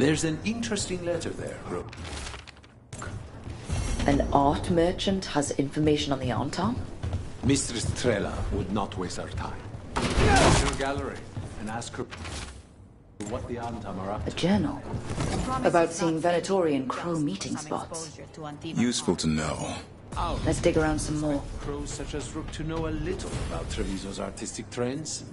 There's an interesting letter there, bro. An art merchant has information on the Anton? Mistress Trella would not waste our time. Go to her gallery and ask her what the Antam are up A to. journal? About seeing Venatorian crow meeting spots. Useful to know. Let's dig around some more. Crows such as Rook to know a little about Treviso's artistic trends.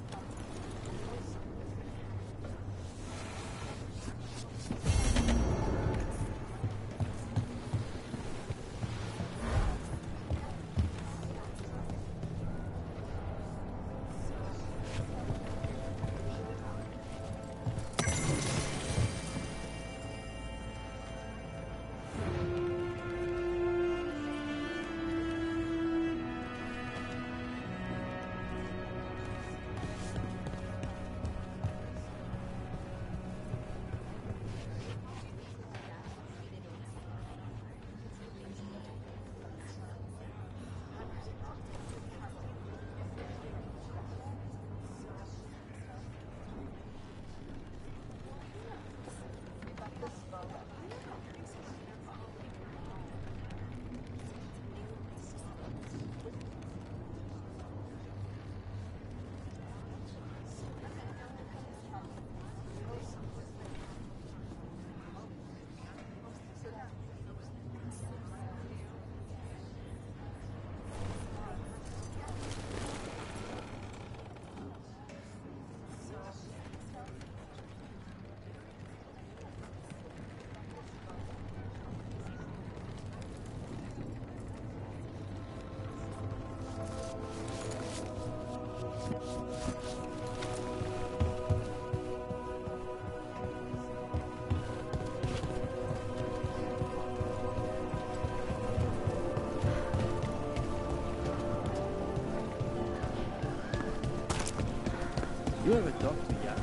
You ever talked to Jan?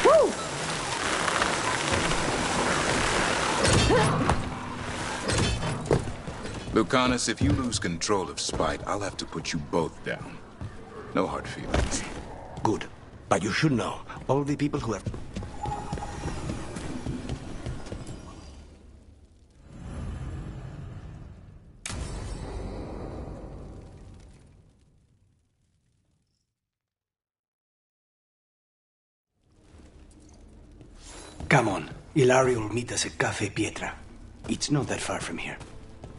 Woo! Lucanus, if you lose control of Spite, I'll have to put you both down. No hard feelings. Good. But you should know, all the people who have... Come on. Ilario will meet us at Cafe Pietra. It's not that far from here.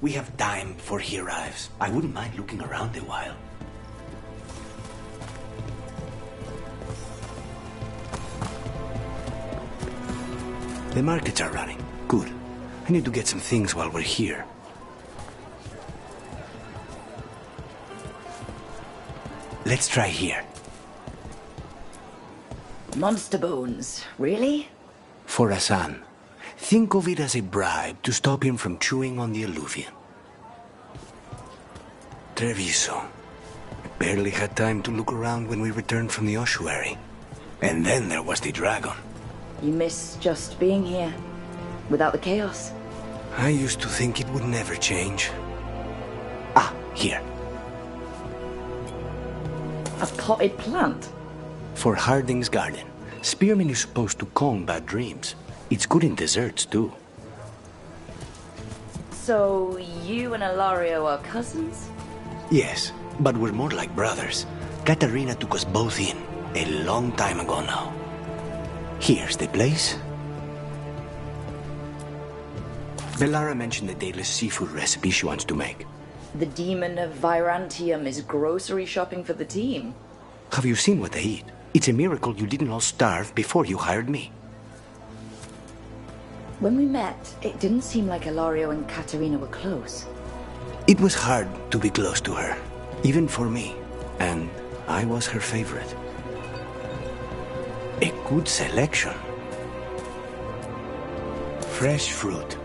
We have time before he arrives. I wouldn't mind looking around a while. The markets are running. Good. I need to get some things while we're here. Let's try here. Monster bones, really? For Hassan. Think of it as a bribe to stop him from chewing on the alluvium. Treviso. I barely had time to look around when we returned from the ossuary. And then there was the dragon. You miss just being here, without the chaos? I used to think it would never change. Ah, here. A potted plant? For Harding's garden. Spearmint is supposed to calm bad dreams. It's good in desserts, too. So, you and Ilario are cousins? Yes, but we're more like brothers. Katarina took us both in, a long time ago now. Here's the place. Bellara mentioned the dayless seafood recipe she wants to make. The demon of Virantium is grocery shopping for the team. Have you seen what they eat? It's a miracle you didn't all starve before you hired me. When we met, it didn't seem like Ilario and Katarina were close. It was hard to be close to her, even for me, and I was her favorite. A good selection. Fresh fruit.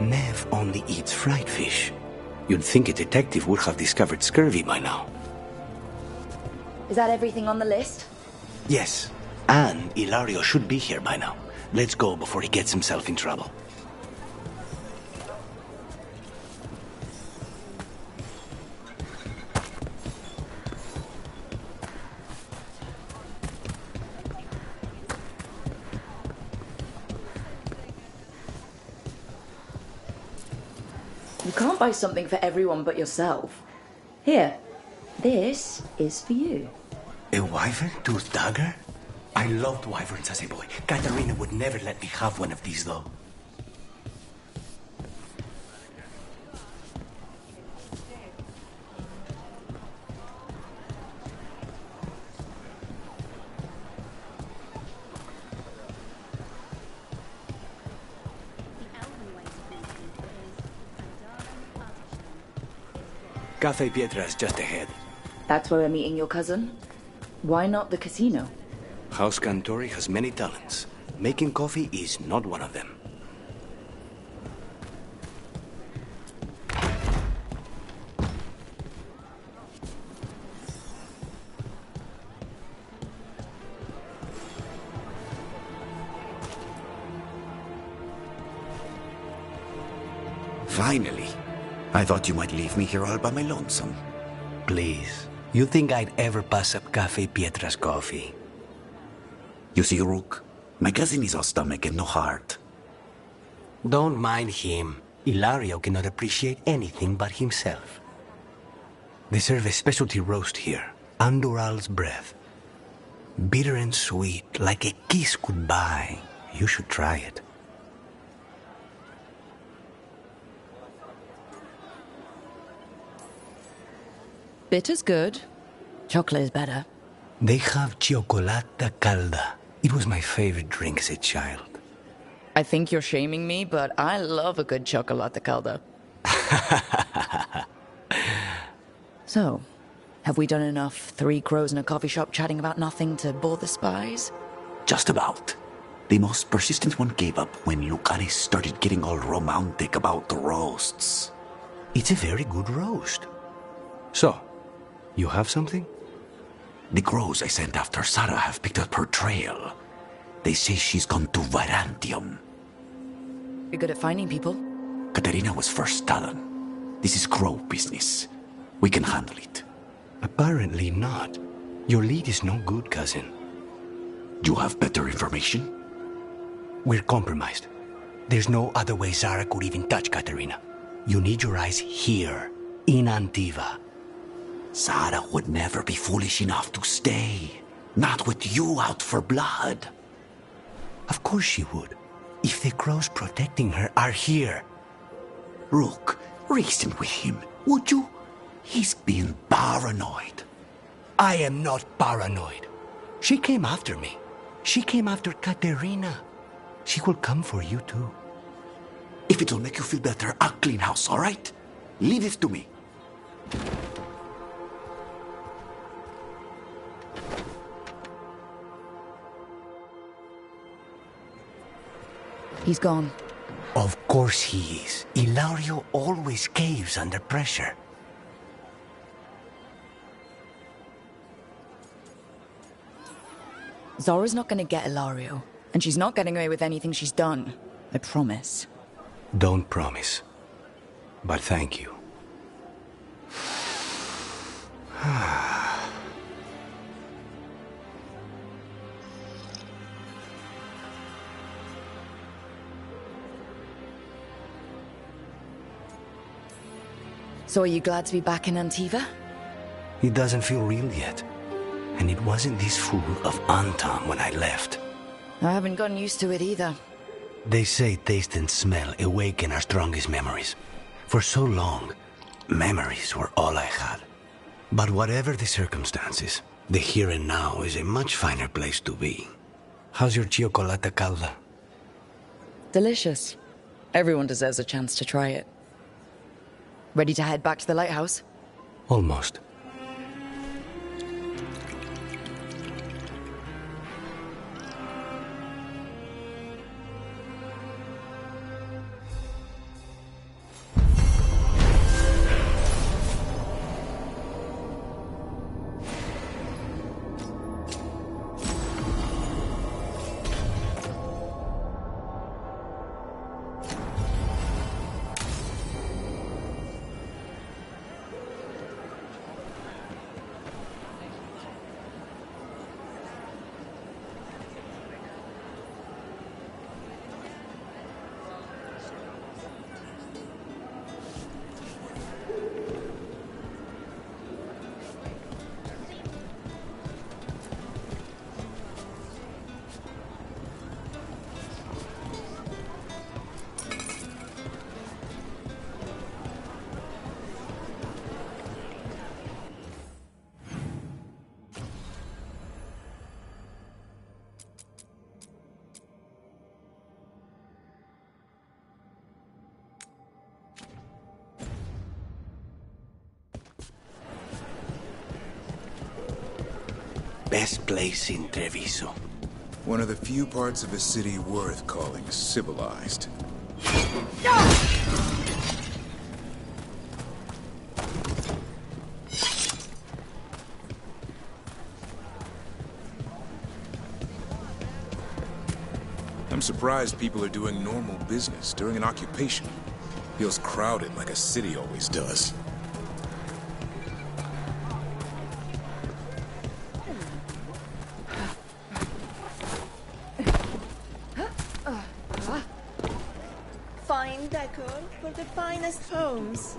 Nev only eats fried fish. You'd think a detective would have discovered scurvy by now. Is that everything on the list? Yes, and Ilario should be here by now. Let's go before he gets himself in trouble. You can't buy something for everyone but yourself. Here, this is for you. A wyvern tooth dagger? I loved wyverns as a boy. Katerina would never let me have one of these, though. Cafe Pietra's just ahead. That's where we're meeting your cousin? Why not the casino? House Cantori has many talents. Making coffee is not one of them. Finally. I thought you might leave me here all by my lonesome. Please. You think I'd ever pass up Cafe Pietra's coffee? You see, Rook, my cousin is all stomach and no heart. Don't mind him. Ilario cannot appreciate anything but himself. They serve a specialty roast here, Andoral's breath. Bitter and sweet, like a kiss goodbye. You should try it. Bitter's good. Chocolate is better. They have chocolata calda. It was my favorite drink as a child. I think you're shaming me, but I love a good chocolate calda. So, have we done enough 3 crows in a coffee shop chatting about nothing to bore the spies? Just about. The most persistent one gave up when Lucanes started getting all romantic about the roasts. It's a very good roast. So, you have something? The crows I sent after Sarah have picked up her trail. They say she's gone to Virantium. You're good at finding people. Katerina was first talon. This is crow business. We can handle it. Apparently not. Your lead is no good, cousin. You have better information? We're compromised. There's no other way Zara could even touch Katerina. You need your eyes here, in Antiva. Sarah would never be foolish enough to stay. Not with you out for blood. Of course she would. If the crows protecting her are here. Rook, reason with him, would you? He's being paranoid. I am not paranoid. She came after me. She came after Katerina. She will come for you too. If it'll make you feel better, I'll clean house, all right? Leave this to me. He's gone. Of course he is. Ilario always caves under pressure. Zora's not going to get Ilario, and she's not getting away with anything she's done. I promise. Don't promise. But thank you. So are you glad to be back in Antiva? It doesn't feel real yet. And it wasn't this fool of Anton when I left. I haven't gotten used to it either. They say taste and smell awaken our strongest memories. For so long, memories were all I had. But whatever the circumstances, the here and now is a much finer place to be. How's your chocolate calda? Delicious. Everyone deserves a chance to try it. Ready to head back to the lighthouse? Almost. Best place in Treviso. One of the few parts of a city worth calling civilized. I'm surprised people are doing normal business during an occupation. Feels crowded like a city always does. Fine decor for the finest homes.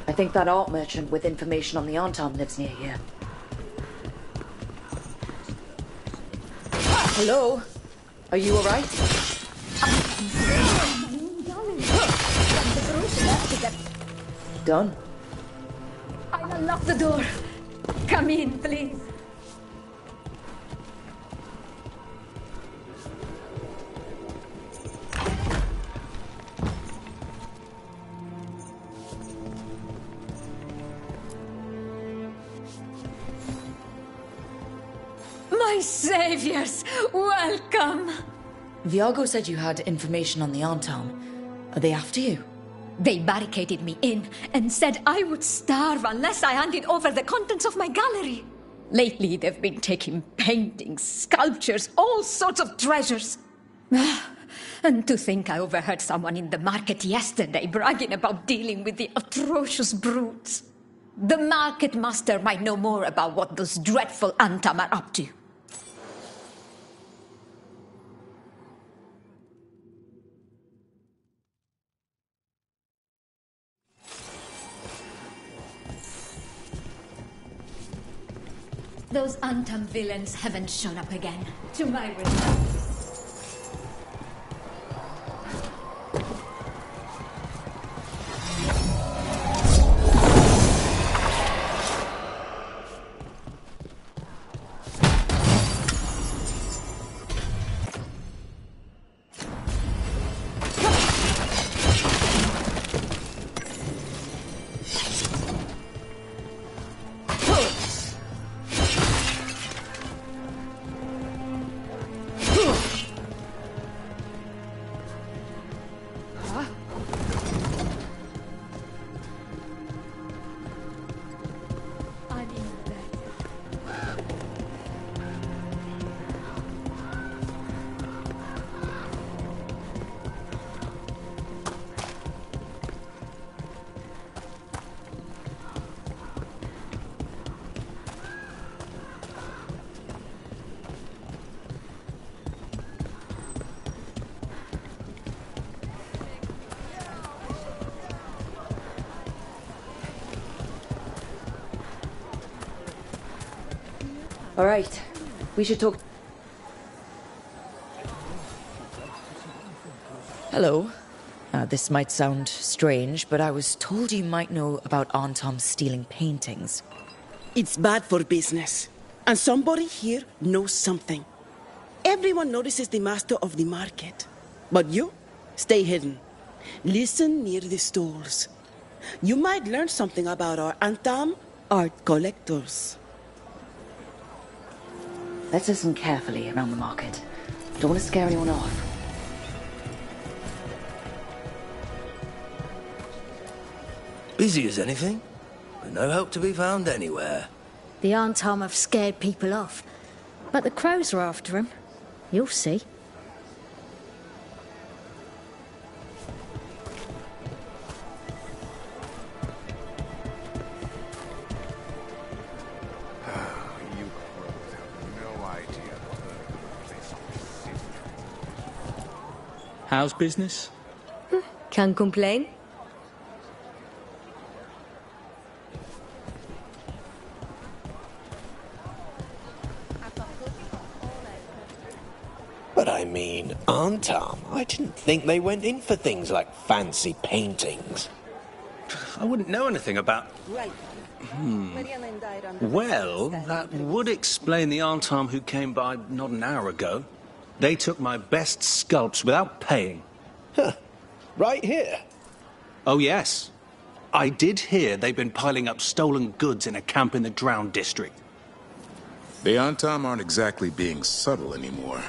I think that art merchant with information on the Antom lives near here. Hello? Are you alright? Done. I'll unlock the door. Come in, please. My saviors, welcome! Viago said you had information on the Antom. Are they after you? They barricaded me in and said I would starve unless I handed over the contents of my gallery. Lately, they've been taking paintings, sculptures, all sorts of treasures. And to think I overheard someone in the market yesterday bragging about dealing with the atrocious brutes. The market master might know more about what those dreadful Antom are up to. Those Antom villains haven't shown up again, to my regret. All right, we should talk. Hello. This might sound strange, but I was told you might know about Antom stealing paintings. It's bad for business. And somebody here knows something. Everyone notices the master of the market. But you, stay hidden. Listen near the stalls. You might learn something about our Antom art collectors. Let's listen carefully around the market. Don't want to scare anyone off. Busy as anything, but no help to be found anywhere. The Antom have scared people off, but the crows are after him. You'll see. How's business? Can't complain. I mean, Antam, I didn't think they went in for things like fancy paintings. I wouldn't know anything about... Right. Well, that would explain the Antam who came by not an hour ago. They took my best sculpts without paying. Huh. Right here? Oh, yes. I did hear they've been piling up stolen goods in a camp in the Drowned district. The Antam aren't exactly being subtle anymore.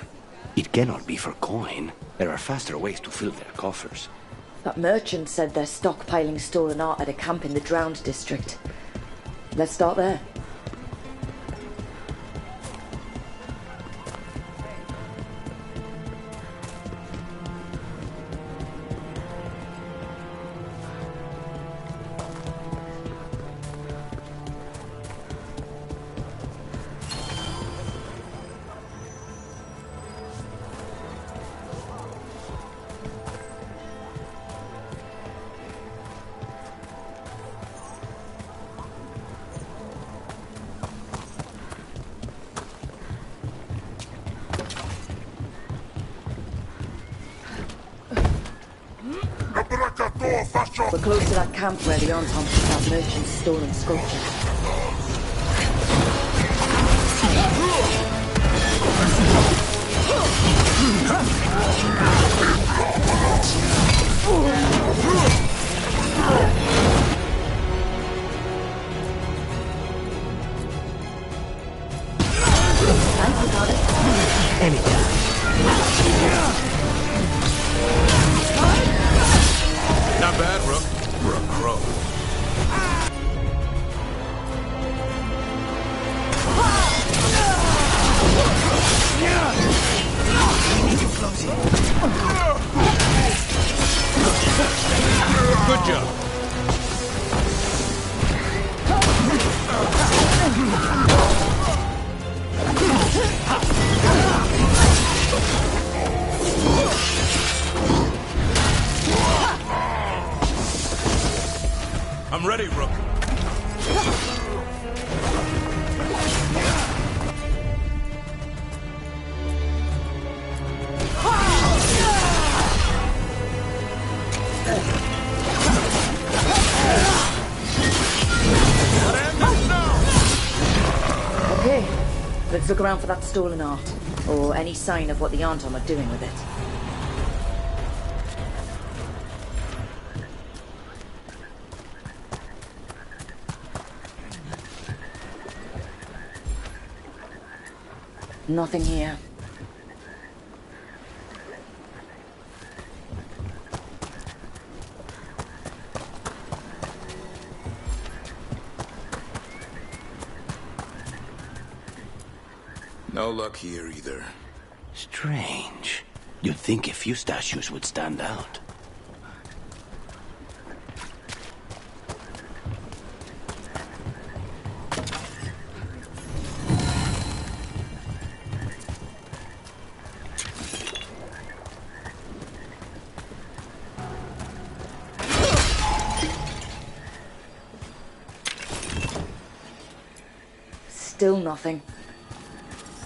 It cannot be for coin. There are faster ways to fill their coffers. That merchant said they're stockpiling stolen art at a camp in the Drowned district. Let's start there. We're close to that camp where the Antam took that merchant's stolen sculpture. Thank you, Parte. Anytime. Not bad, Rook. For a crow. Good job. I'm ready, Rook. Okay, let's look around for that stolen art, or any sign of what the Antam are doing with it. Nothing here. No luck here either. Strange. You'd think a few statues would stand out. Still nothing.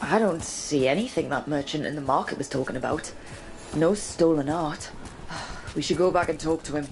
I don't see anything that merchant in the market was talking about. No stolen art. We should go back and talk to him.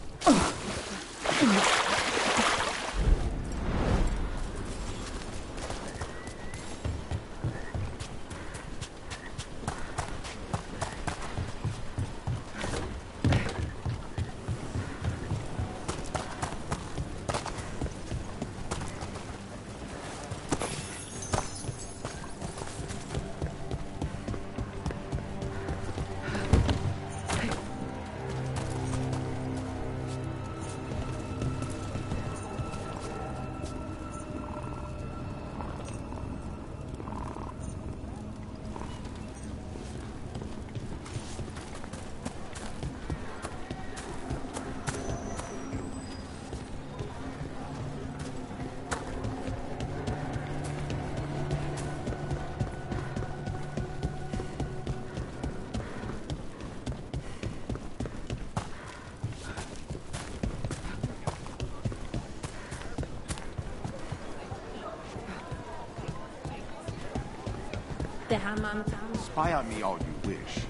Spy on me all you wish,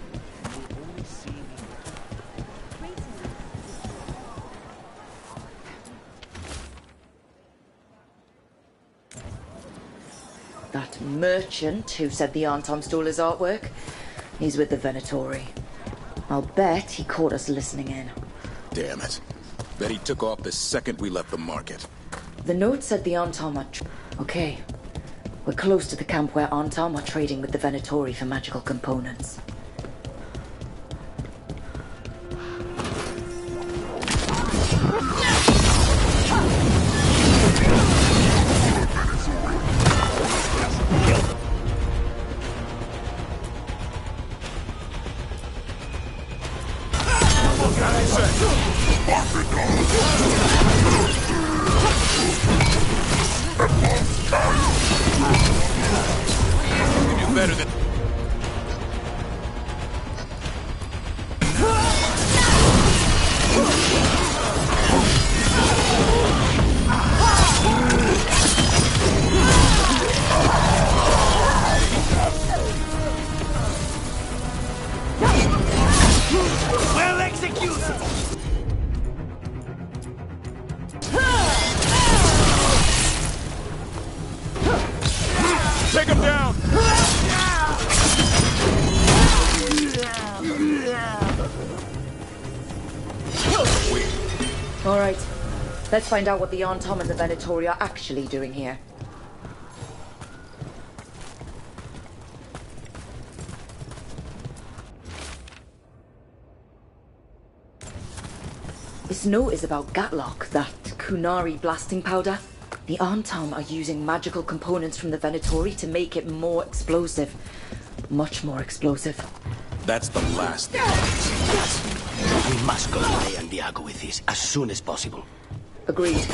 That merchant who said the Arntom stole his artwork, he's with the Venatori. I'll bet he caught us listening in. Damn it. Bet he took off the second we left the market. The note said the Arntom are... Okay. We're close to the camp where Arntom are trading with the Venatori for magical components. Better than... Well executed! Take him down! All right. Let's find out what the Arntom and the Venatori are actually doing here. This note is about Gatlock, that Kunari blasting powder. The Arntom are using magical components from the Venatori to make it more explosive. Much more explosive. That's the last thing. We must go to Diago with this as soon as possible. Agreed.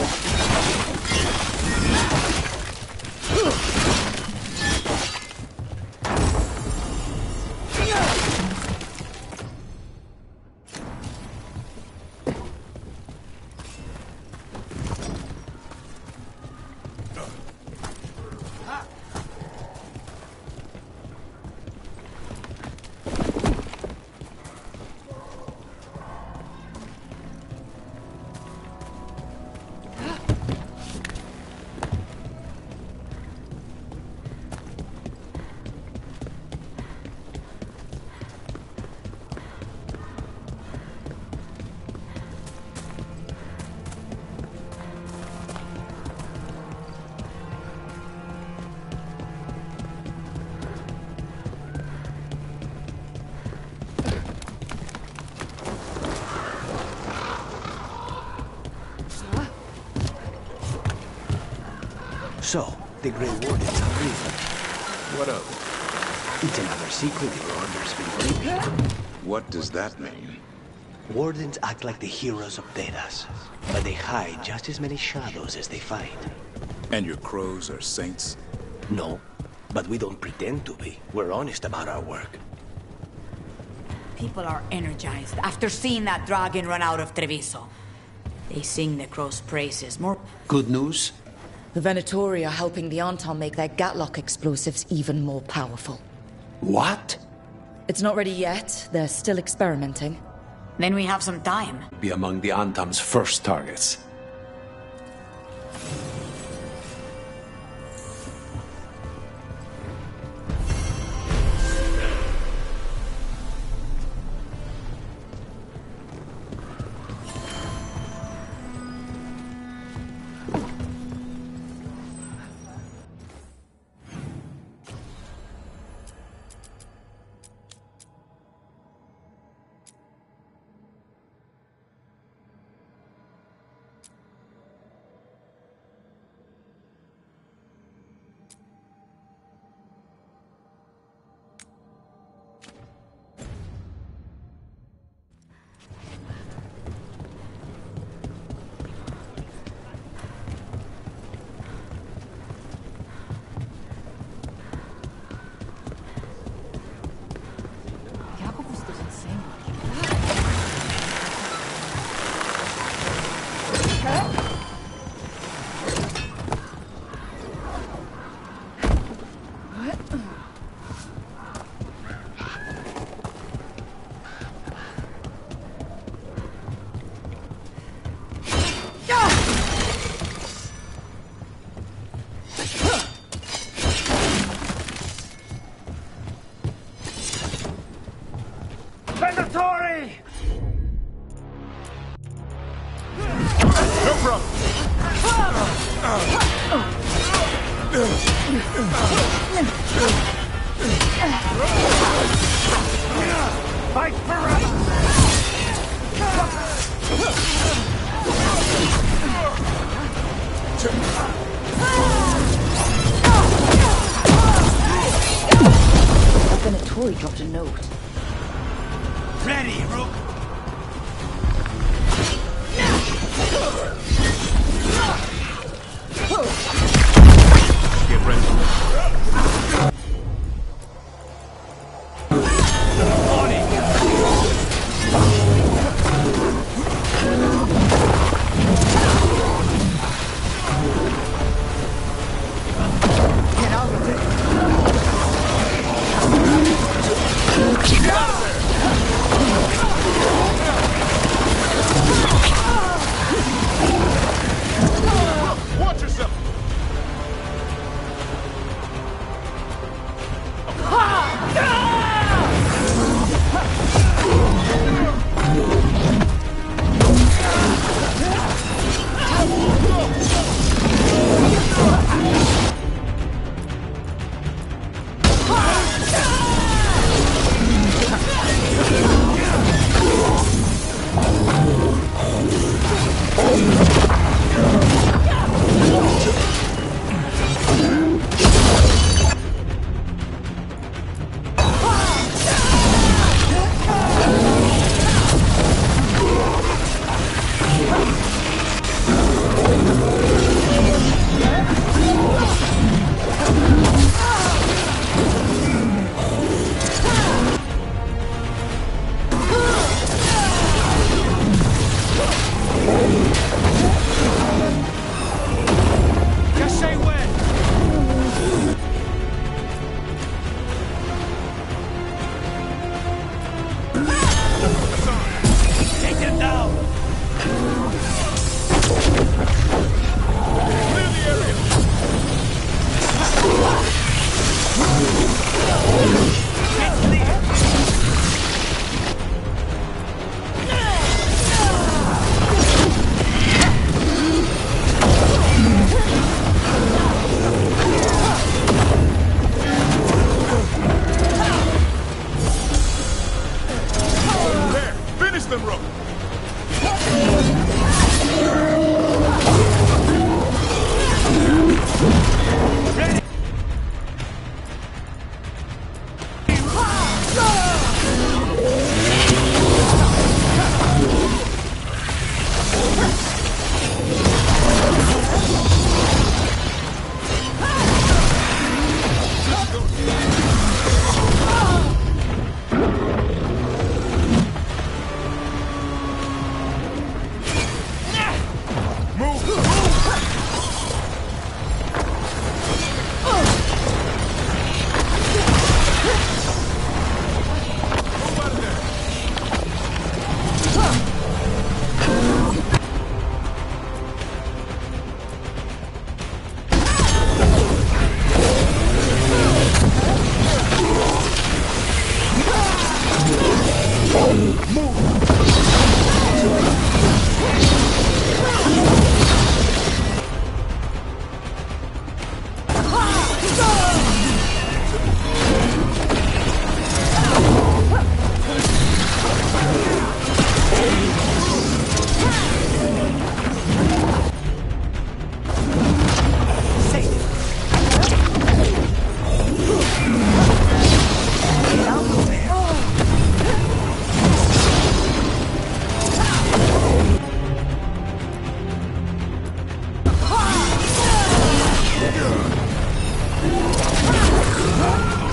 So, the Grey Wardens are breathing. What of it? It's another secret your order's been breathing. What does that mean? Wardens act like the heroes of Dedas, but they hide just as many shadows as they fight. And your crows are saints? No, but we don't pretend to be. We're honest about our work. People are energized after seeing that dragon run out of Treviso. They sing the crow's praises more. Good news? The Venatori are helping the Arntom make their Gatlock explosives even more powerful. What? It's not ready yet. They're still experimenting. Then we have some time. Be among the Arntom's first targets. No problem. Fight forever! The Venatori dropped a note. Ready, Rook! Get ready. Get out of there! Watch yourself.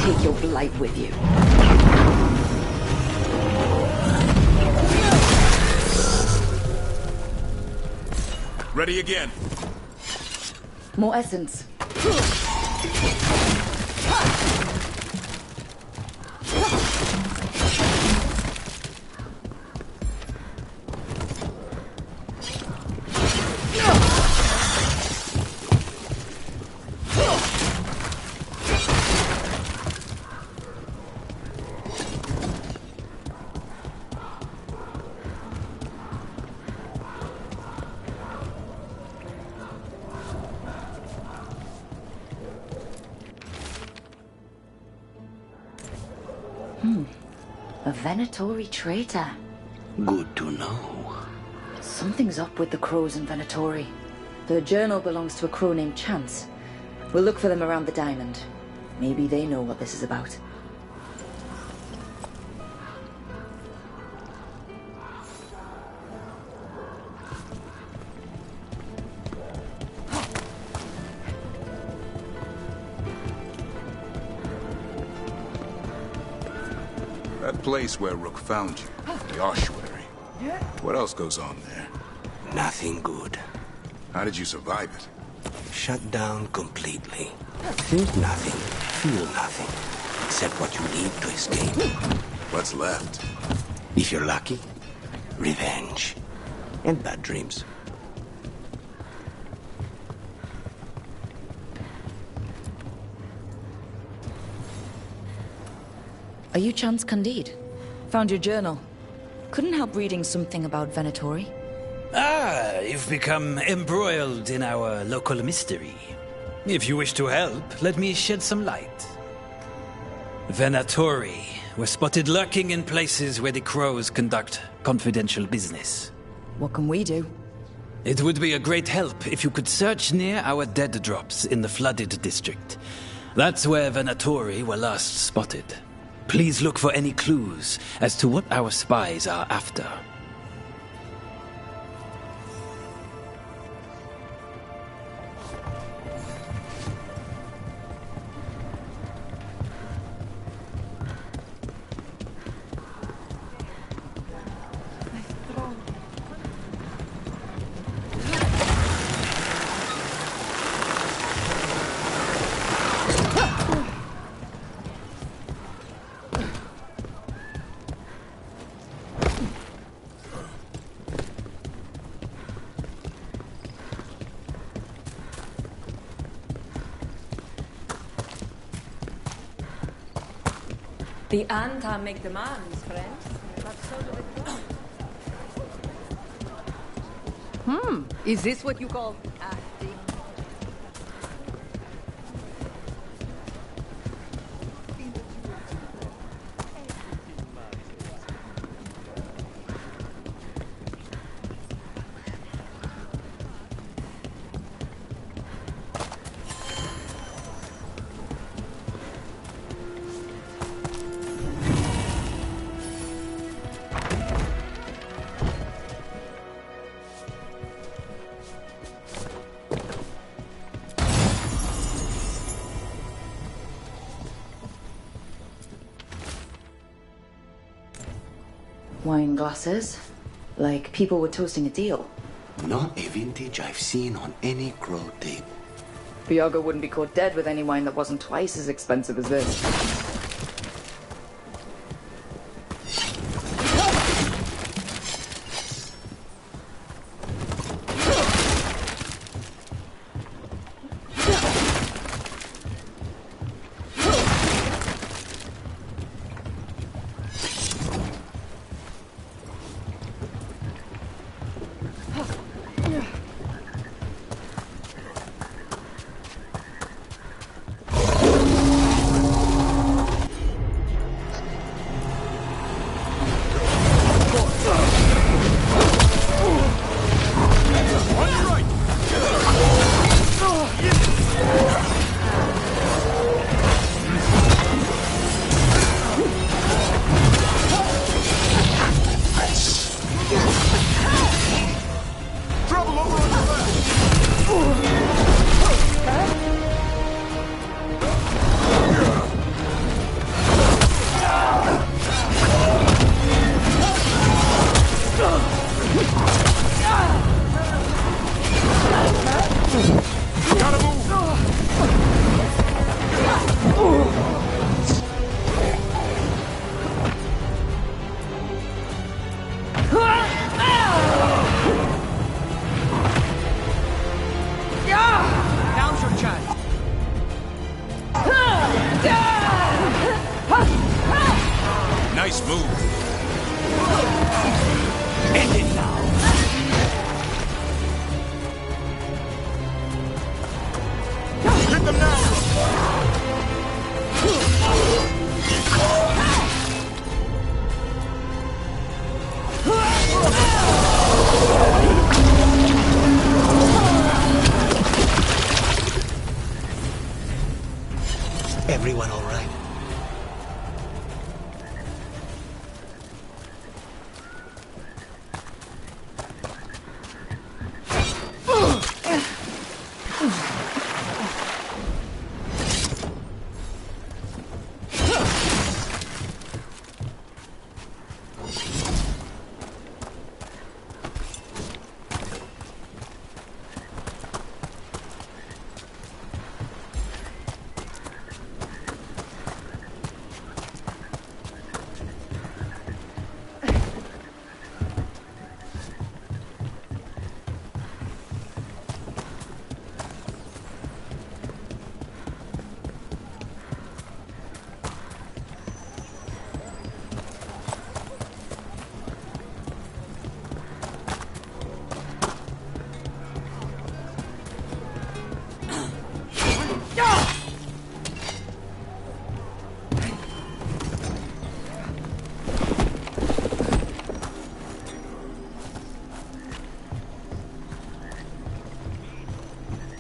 Take your blight with you. Ready again. More essence. A Venatori traitor. Good to know. Something's up with the crows in Venatori. The journal belongs to a crow named Chance. We'll look for them around the diamond. Maybe they know what this is about. That place where Rook found you, the ossuary. What else goes on there? Nothing good. How did you survive it? Shut down completely. Think nothing, feel nothing, except what you need to escape. What's left? If you're lucky, revenge. And bad dreams. Are you Chance Candide? Found your journal. Couldn't help reading something about Venatori. Ah, you've become embroiled in our local mystery. If you wish to help, let me shed some light. Venatori were spotted lurking in places where the crows conduct confidential business. What can we do? It would be a great help if you could search near our dead drops in the flooded district. That's where Venatori were last spotted. Please look for any clues as to what our spies are after. The Anta make demands, friends. But so do the crows. Is this what you call acting? Wine glasses. Like people were toasting a deal. Not a vintage I've seen on any crow table. Biago wouldn't be caught dead with any wine that wasn't twice as expensive as this.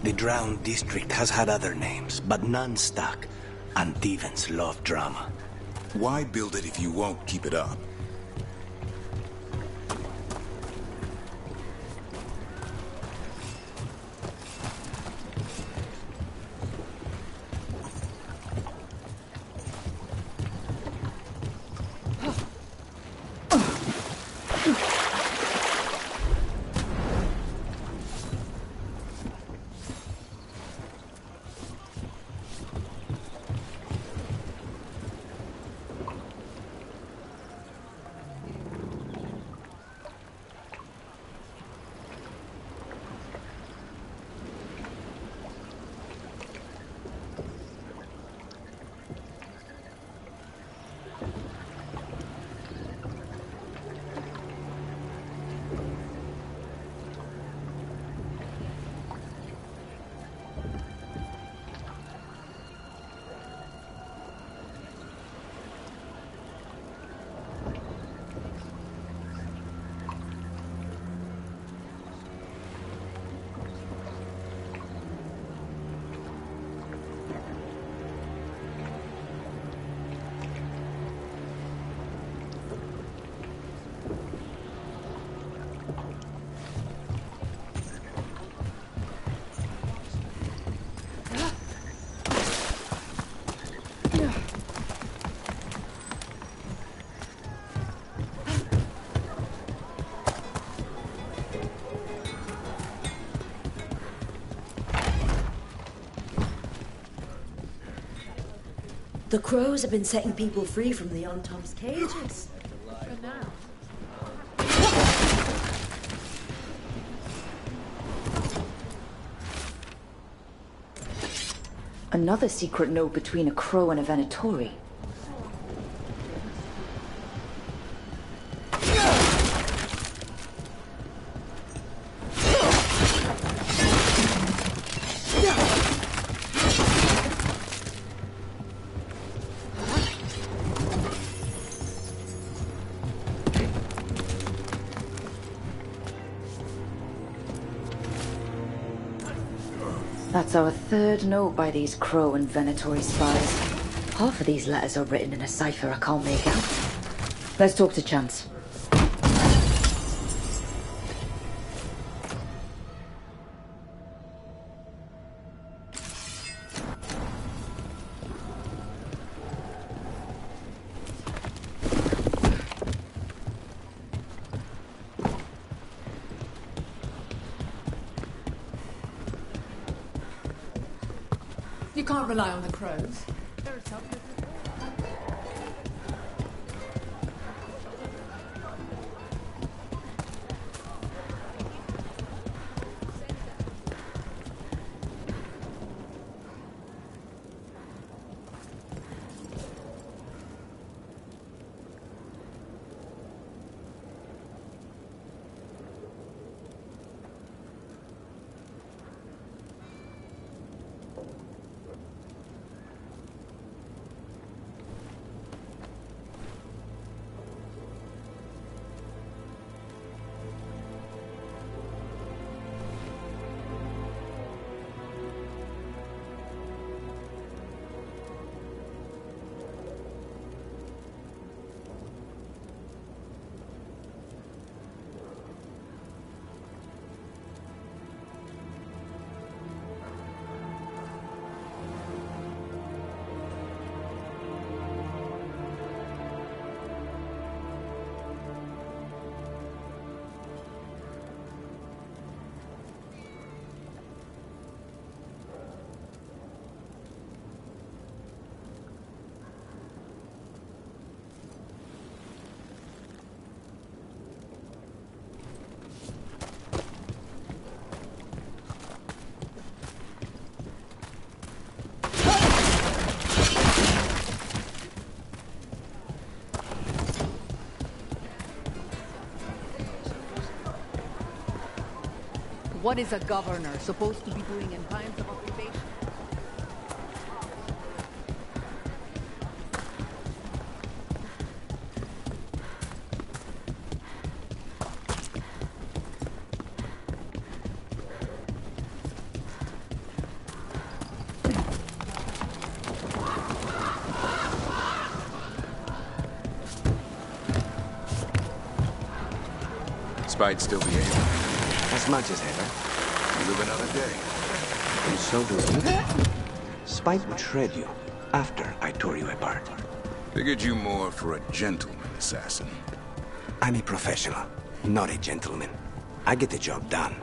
The Drowned District has had other names, but none stuck. And Thevans love drama. Why build it if you won't keep it up? The crows have been setting people free from the Antom's cages. For now. Another secret note between a crow and a Venatori. That's our third note by these Crow and Venatori spies. Half of these letters are written in a cipher I can't make out. Let's talk to Chance. You can't rely on the crows. What is a governor supposed to be doing in times of occupation? Spite still behaving? As much as ever. You live another day. And so do you. Spite would shred you after I tore you apart. Figured you more for a gentleman assassin. I'm a professional, not a gentleman. I get the job done.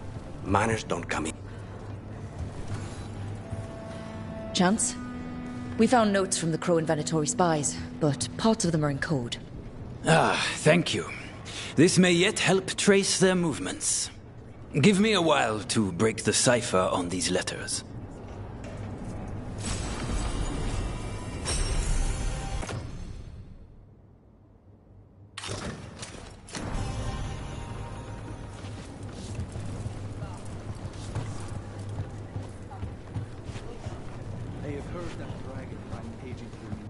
Manners don't come in. Chance? We found notes from the Crow and Venatori spies, but parts of them are in code. Ah, thank you. This may yet help trace their movements. Give me a while to break the cipher on these letters. They have heard that dragon rampaging through me.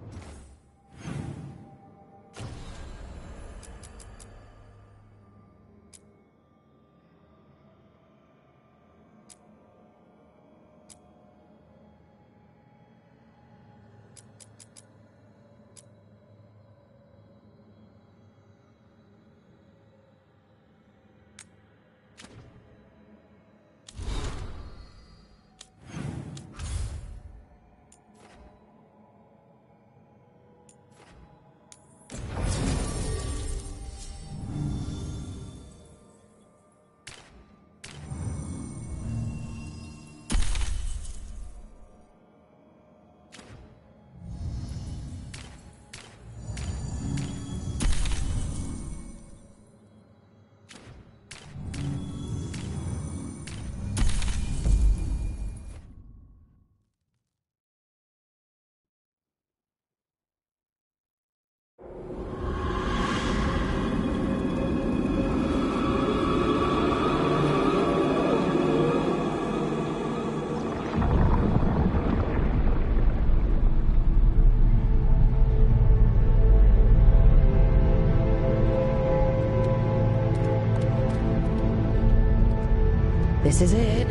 This is it.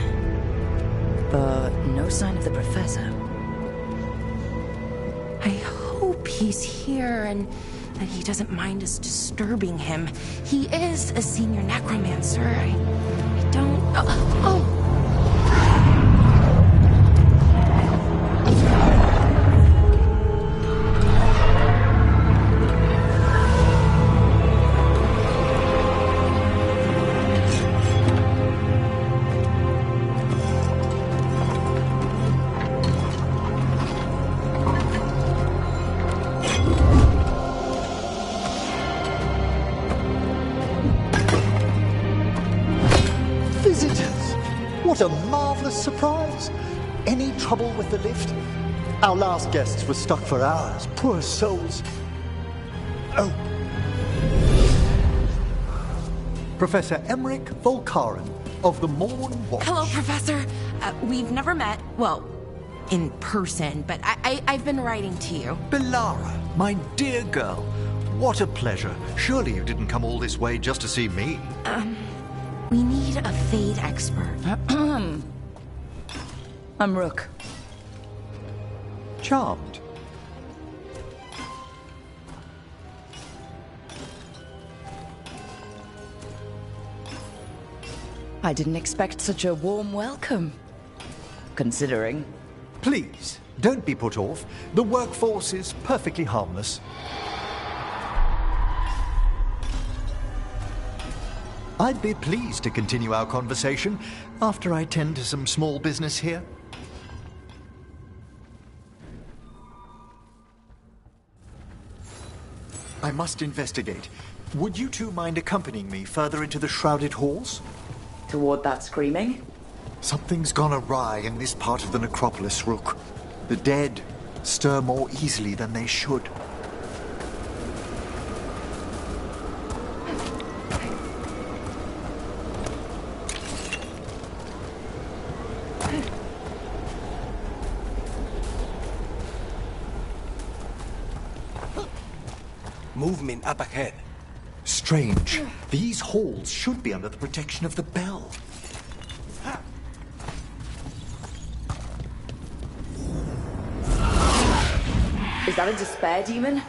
But no sign of the professor. I hope he's here and that he doesn't mind us disturbing him. He is a senior necromancer. I don't... Oh! What a marvelous surprise! Any trouble with the lift? Our last guests were stuck for hours. Poor souls. Oh. Professor Emmerich Volkaren of the Morn Watch. Hello, Professor. We've never met. Well, in person, but I've been writing to you. Belara, my dear girl. What a pleasure. Surely you didn't come all this way just to see me. We need a Fade expert. I'm Rook. Charmed. I didn't expect such a warm welcome. Considering. Please, don't be put off. The workforce is perfectly harmless. I'd be pleased to continue our conversation after I tend to some small business here. I must investigate. Would you two mind accompanying me further into the shrouded halls? Toward that screaming? Something's gone awry in this part of the necropolis, Rook. The dead stir more easily than they should. Movement up ahead. Strange. These halls should be under the protection of the bell. Is that a despair demon?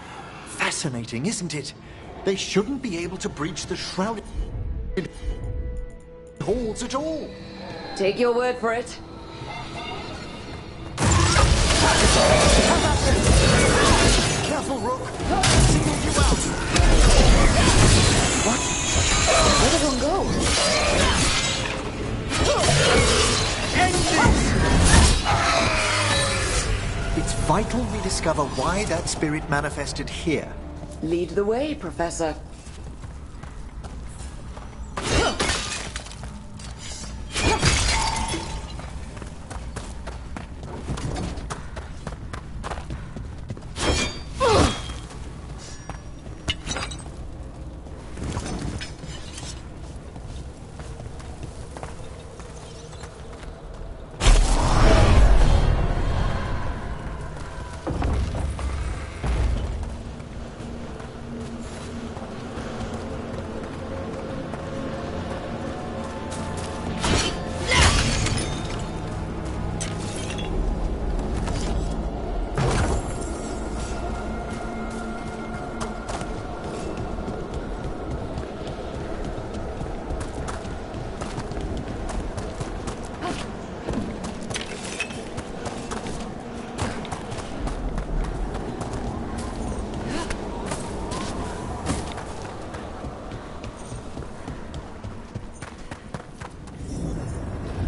Fascinating, isn't it? They shouldn't be able to breach the shroud. holds at all. Take your word for it. Careful, Rook. Single you out. What? Where did one go? End it! It's vital we discover why that spirit manifested here. Lead the way, Professor.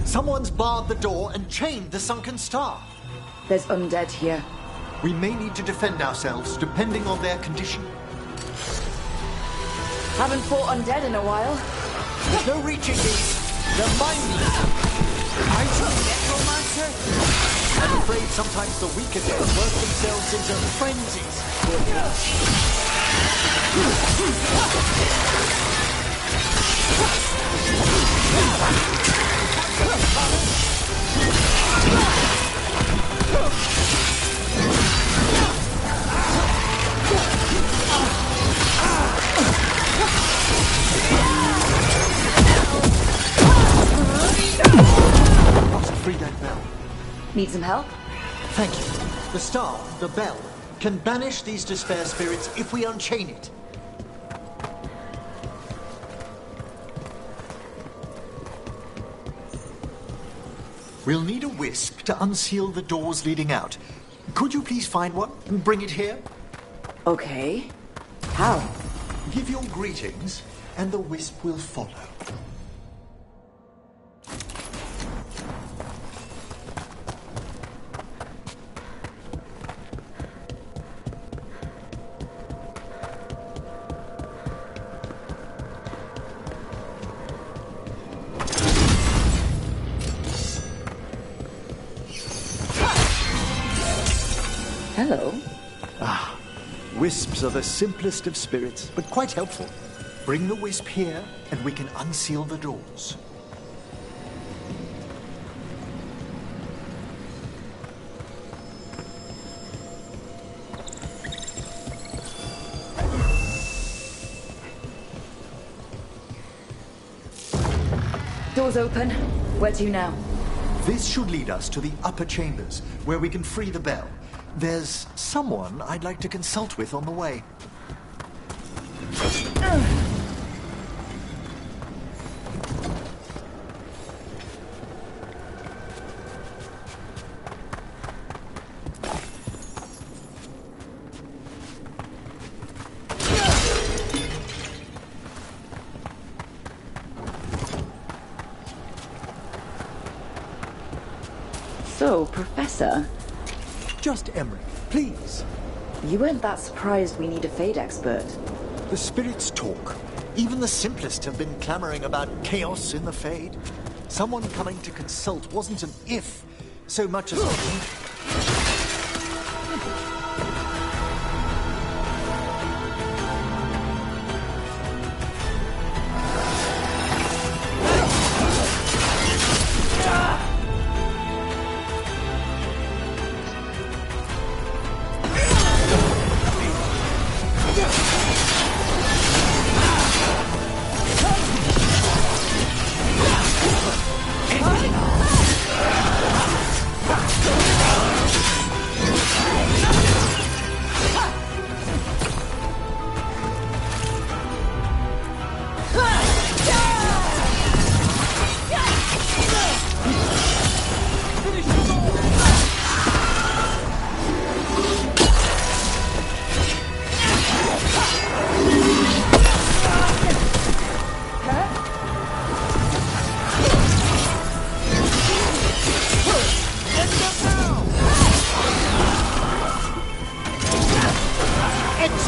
Someone's barred the door and chained the sunken star. There's undead here. We may need to defend ourselves depending on their condition. Haven't fought undead in a while. There's no reaching these. They're mindless. Aren't you a necromancer? I'm afraid sometimes the weaker dead work themselves into frenzies. Must free that bell. Need some help? Thank you. The star, the bell, can banish these despair spirits if we unchain it. We'll need a wisp to unseal the doors leading out. Could you please find one and bring it here? Okay. How? Give your greetings, and the wisp will follow. Hello. Wisps are the simplest of spirits, but quite helpful. Bring the wisp here, and we can unseal the doors. Doors open. Where to now? This should lead us to the upper chambers, where we can free the bell. There's someone I'd like to consult with on the way. So, Professor... Just Emmerich, please. You weren't that surprised we need a Fade expert. The spirits talk. Even the simplest have been clamoring about chaos in the Fade. Someone coming to consult wasn't an if, so much as a when.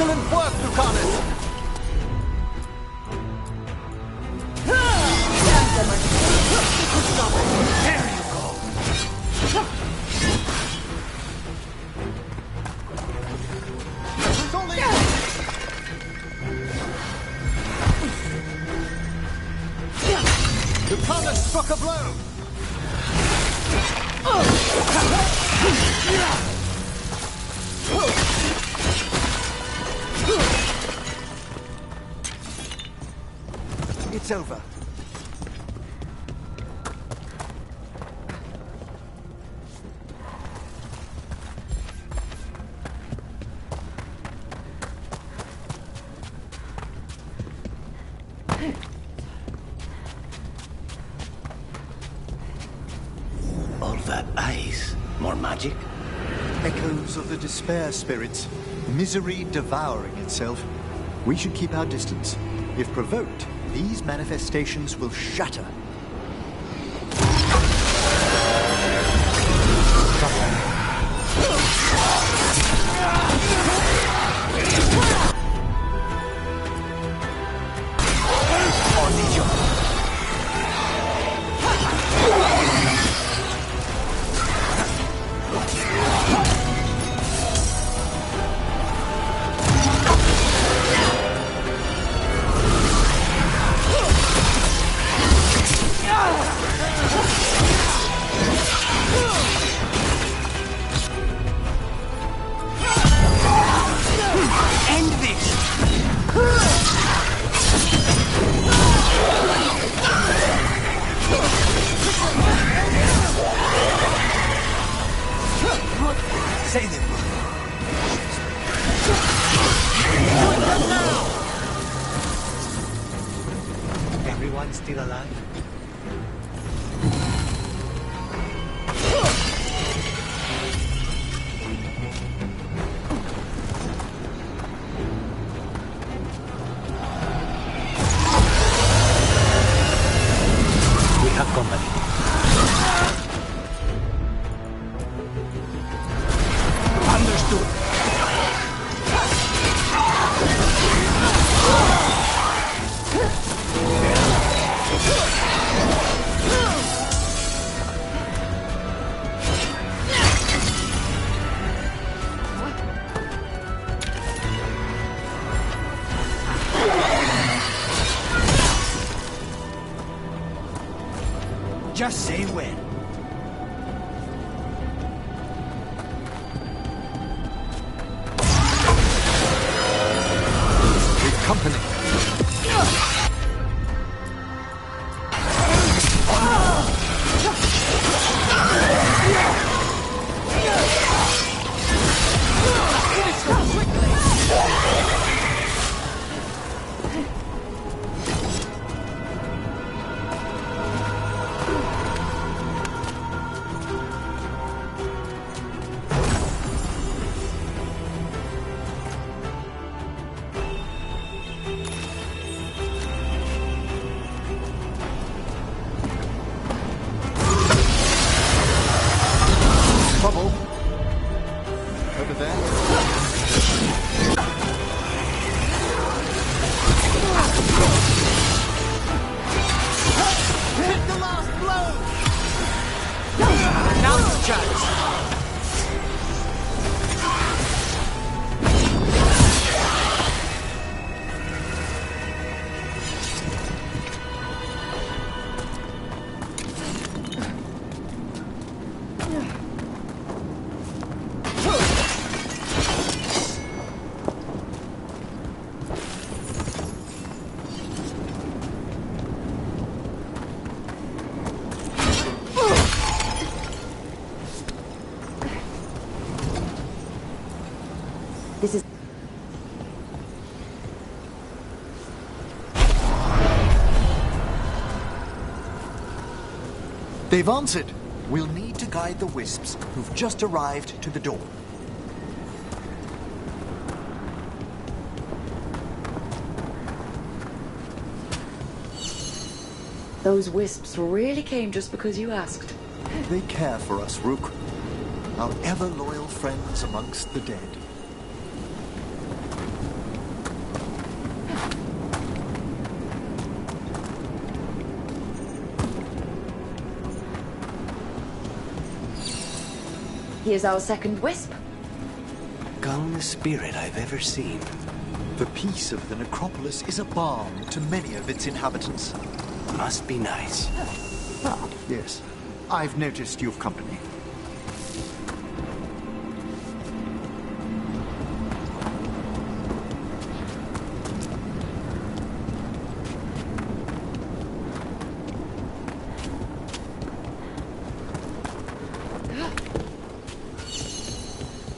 Excellent work, Lucanus! There you go. Lucanus struck a blow! It's over. All that ice. More magic? Echoes of the despair spirits. Misery devouring itself. We should keep our distance. If provoked, these manifestations will shatter. Everyone still alive? We have company. Understood. Just say when. With company. Trouble. Over there. Hit the last blow! Now's the chance. This is... They've answered. We'll need to guide the wisps who've just arrived to the door. Those wisps really came just because you asked. They care for us, Rook. Our ever-loyal friends amongst the dead. Here's our second wisp. Calmest spirit I've ever seen. The peace of the necropolis is a balm to many of its inhabitants. Must be nice. Ah, yes. I've noticed you've company.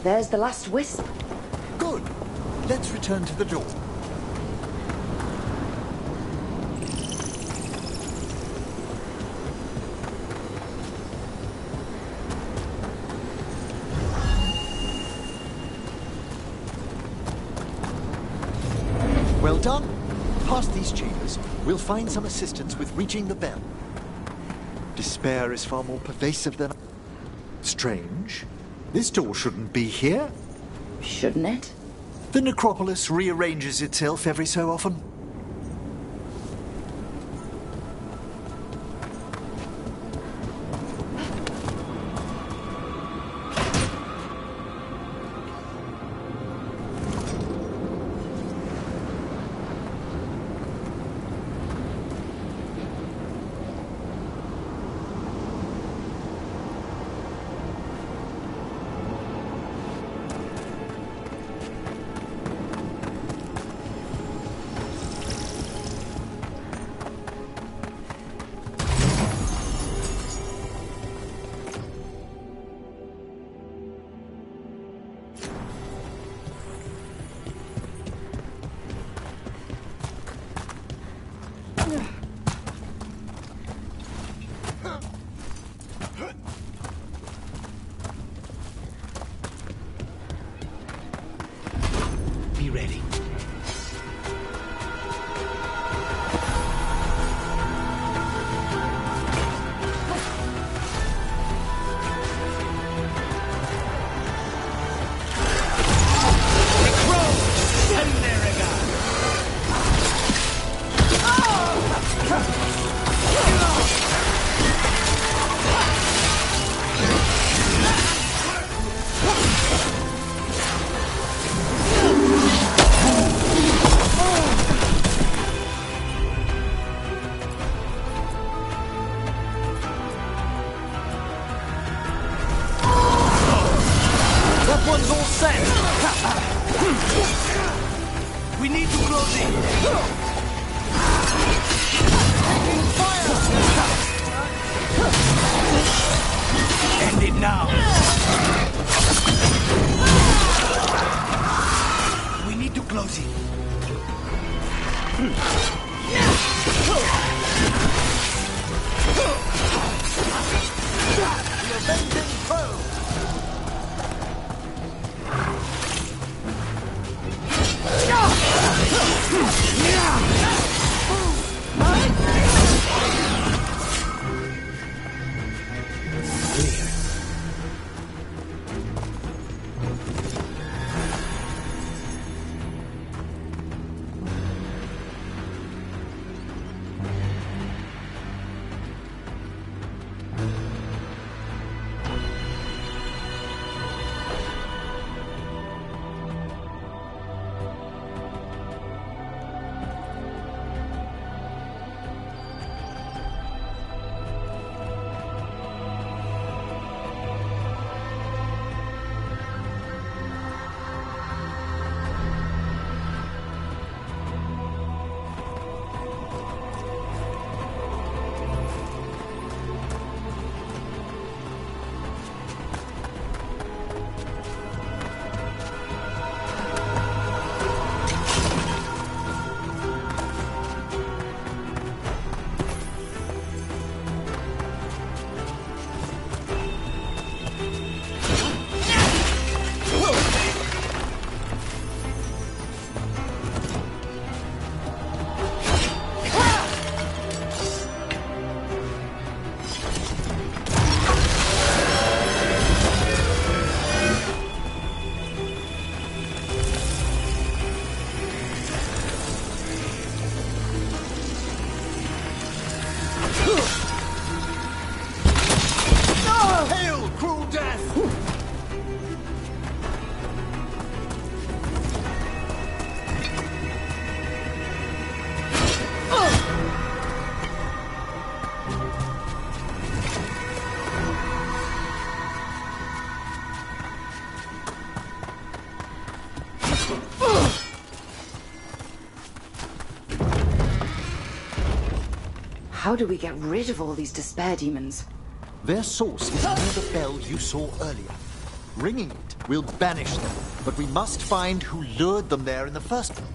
There's the last wisp. Good. Let's return to the door. Well done. Past these chambers, we'll find some assistance with reaching the bell. Despair is far more pervasive than... Strange. This door shouldn't be here. Shouldn't it? The necropolis rearranges itself every so often. Be ready. We need to close in. End it now. We need to close it. The avenging foe! How do we get rid of all these despair demons? Their source is near the bell you saw earlier. Ringing it will banish them, but we must find who lured them there in the first place.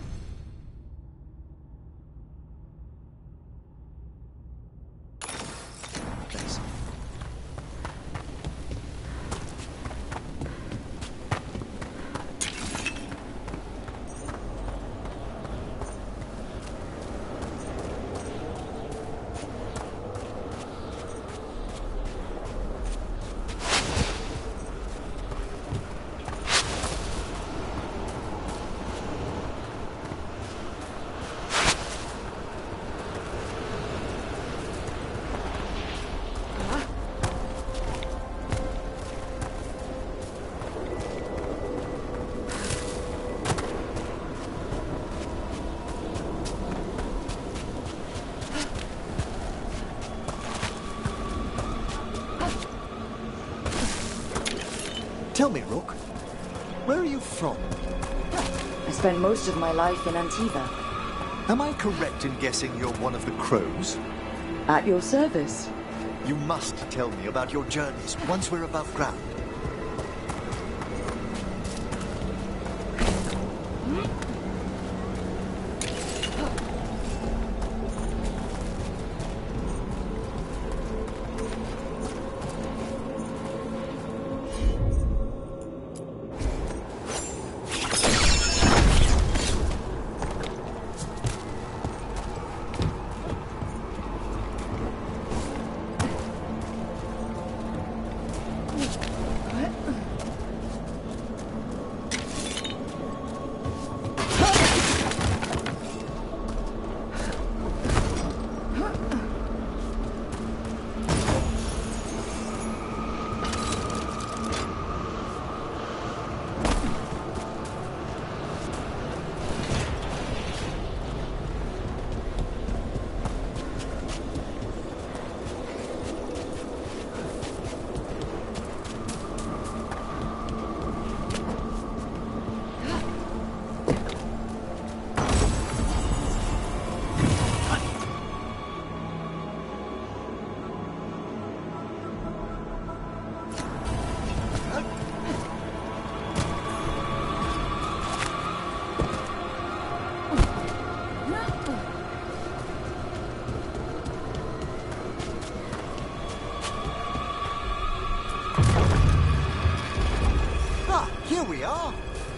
Tell me, Rook, where are you from? I spent most of my life in Antiva. Am I correct in guessing you're one of the crows? At your service. You must tell me about your journeys once we're above ground. Here we are.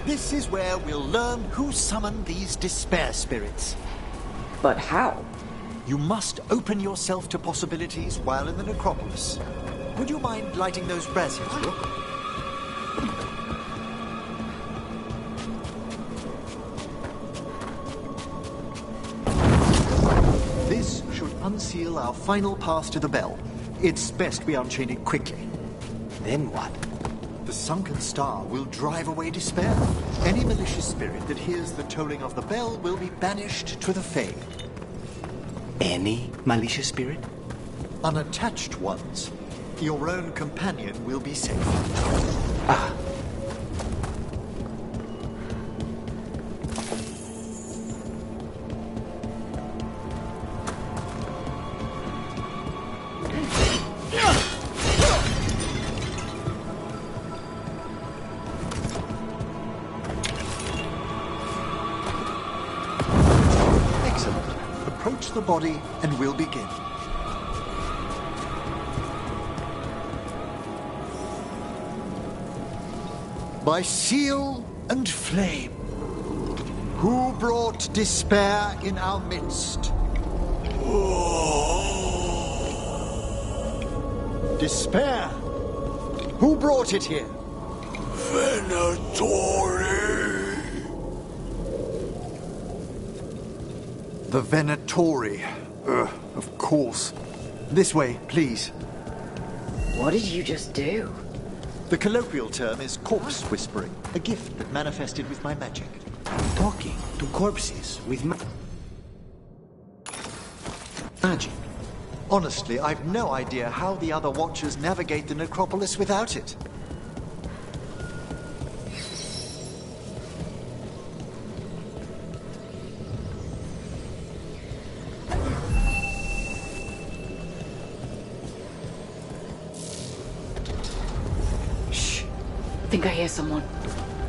This is where we'll learn who summoned these despair spirits. But how? You must open yourself to possibilities while in the necropolis. Would you mind lighting those braziers, Rook? This should unseal our final pass to the bell. It's best we unchain it quickly. Then what? The sunken star will drive away despair. Any malicious spirit that hears the tolling of the bell will be banished to the Fae. Any malicious spirit? Unattached ones. Your own companion will be safe. Ah. The body and we'll begin. By seal and flame, who brought despair in our midst? Despair? Who brought it here? Venatori. The Venatori. Of course. This way, please. What did you just do? The colloquial term is corpse whispering, a gift that manifested with my magic. Talking to corpses with magic. Honestly, I've no idea how the other Watchers navigate the necropolis without it. Think I hear someone.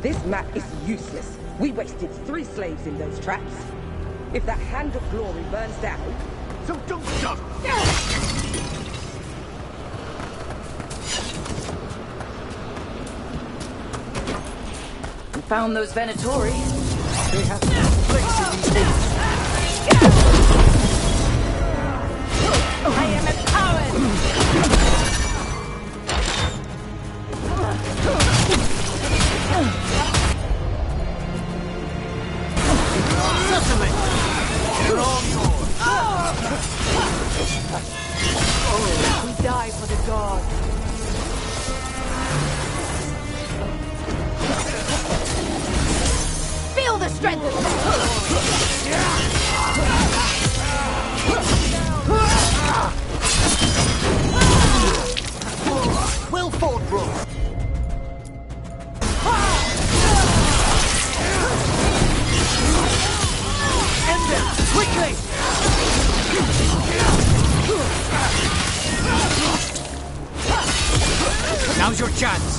This map is useless. We wasted 3 slaves in those traps. If that hand of glory burns down... So don't stop! We found those Venatori. They have no place in these days. I am empowered! Certainly! You're on board! We die for the gods. Feel the strength of Well fought, bro! End them! Quickly! Now's your chance.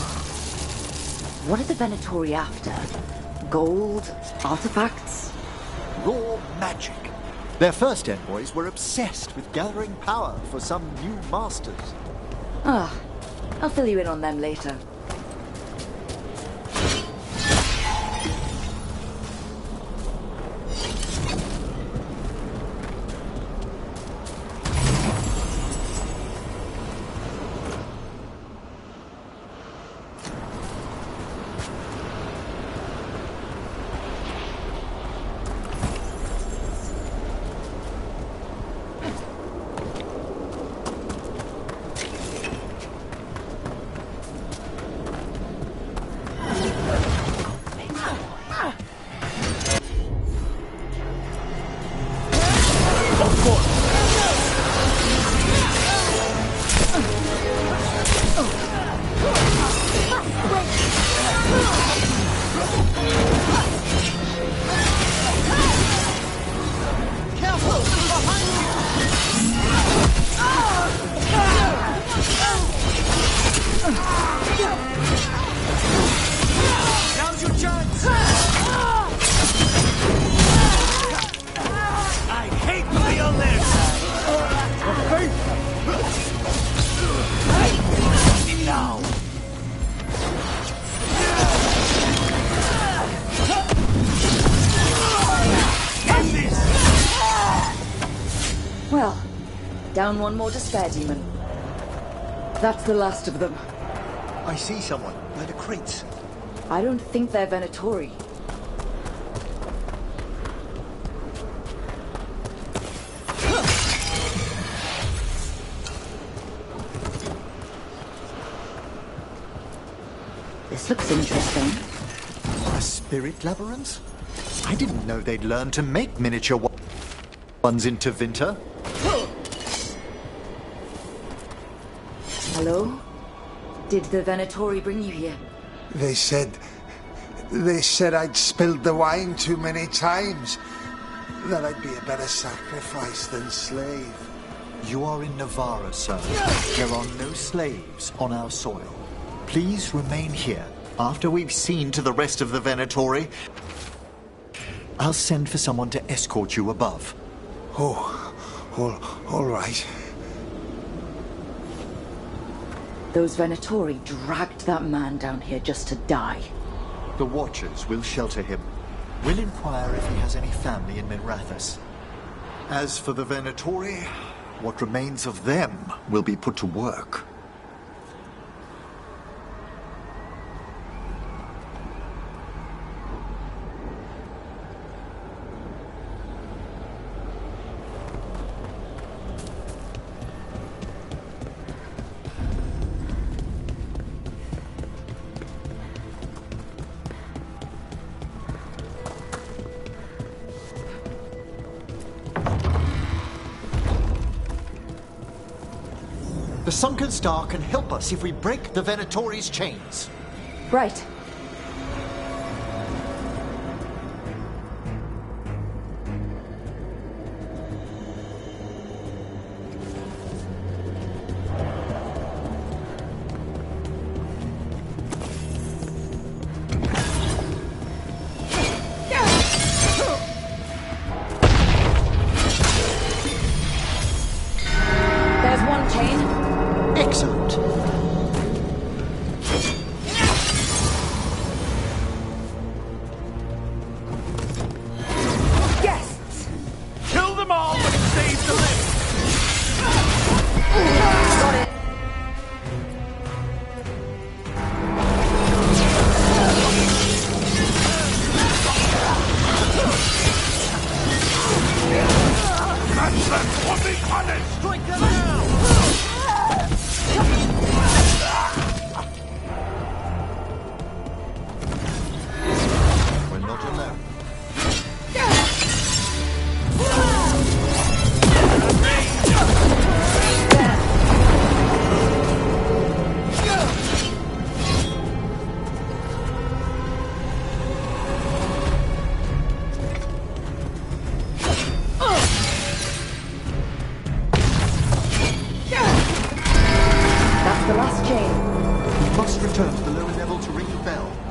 What are the Venatori after? Gold? Artifacts? Raw magic. Their first envoys were obsessed with gathering power for some new masters. Ah, I'll fill you in on them later. Now's your chance. I hate to be on their side. Now. End this. Well, down one more despair demon. That's the last of them. I see someone by the crates. I don't think they're Venatori. This looks interesting. A spirit labyrinth? I didn't know they'd learn to make miniature ones into Vinter. Hello? Did the Venatori bring you here? They said I'd spilled the wine too many times. That I'd be a better sacrifice than slave. You are in Navarra, sir. There are no slaves on our soil. Please remain here. After we've seen to the rest of the Venatori, I'll send for someone to escort you above. Oh, all right. Those Venatori dragged that man down here just to die. The Watchers will shelter him. We'll inquire if he has any family in Minrathous. As for the Venatori, what remains of them will be put to work. The Sunken Star can help us if we break the Venatori's chains. Right. Must return to the lower level to ring the bell.